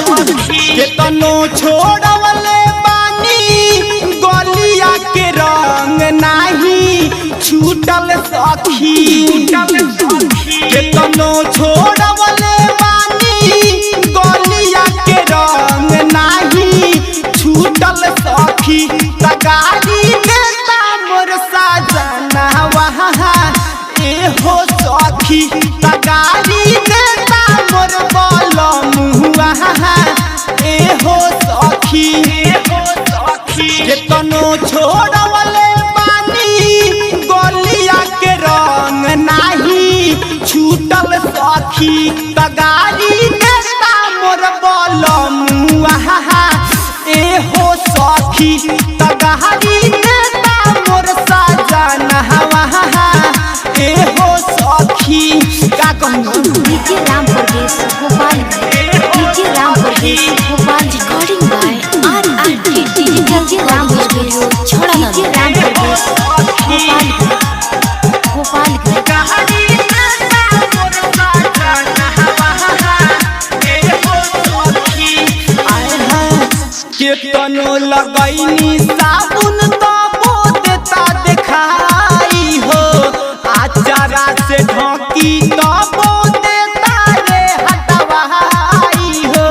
केतनो छोड़वले बानी गलिया के रंग नाही छूटल सखी। केतनो छोड़वले बानी गलिया के रंग नाही छूटल सखी। तगारी देता मोर साजना वहाँ ए हो सखी। तगारी देता मोर बलम वहाँ ए हो सखी। केतनो छोड़वले बानी गलिया के रंग नाही छूटल सखी। तगारी देता मोर बलम वहाँ ए हो सखी। तगारी देता मोर साजना वहाँ ए हो सखी। का कहूँ DJ Ram Parvesh Bhopal DJ Ram Parvesh Bhopal recording by RRT digital DJ Ram Parvesh छोड़ा डीजे राम परवेश भोपाल केतनो लगैनी साबुन तबो देता देखाई हो। आचारा से ढकी तबो देता रे हटवाई हो।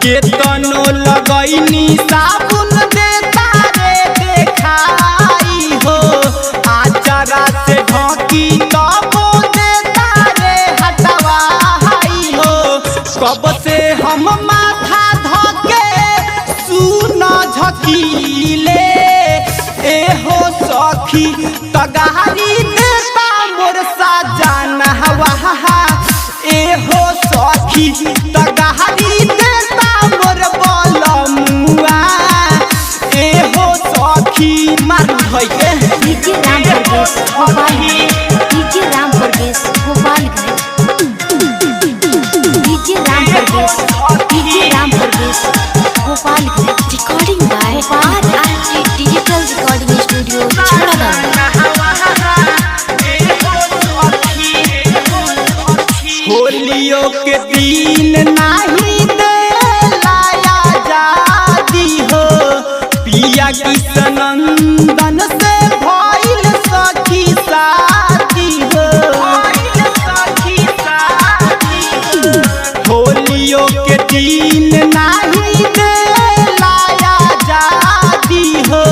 केतनो लगैनी साबुन देता रे देखाई हो। आचारा से ढकी तबो देता रे हटवाई हो। कब से हम माथा धके सुन झकीले ए हो सखी। तगारी देता मोर साजना वहाँ ए हो सखी। तगारी देता मोर बलमुआ ए हो सखी। मारू भइले DJ Ram Parvesh Bhopal DJ Ram Parvesh Bhopal DJ Ram Parvesh Bhopal recording by RRT digital recording studio छोड़ा। होलियो के दिन नाही देलाया जादी हो। पिया किसनंदन से भइल सखी शादी हो। होलियो के दिन नाही देलाया जादी हो।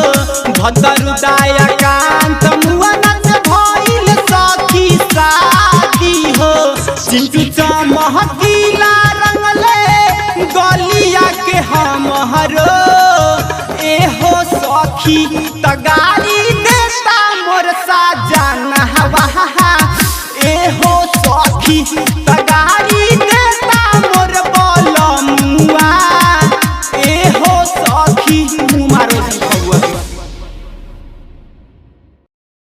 भद्रुदाया कांत मुअना से भइल सखी शादी हो। चिंटू चमहकीला रंगले गलिया के हमरो ए हो सखी। तगारी देता मोर साजना वहाँ ए हो सखी।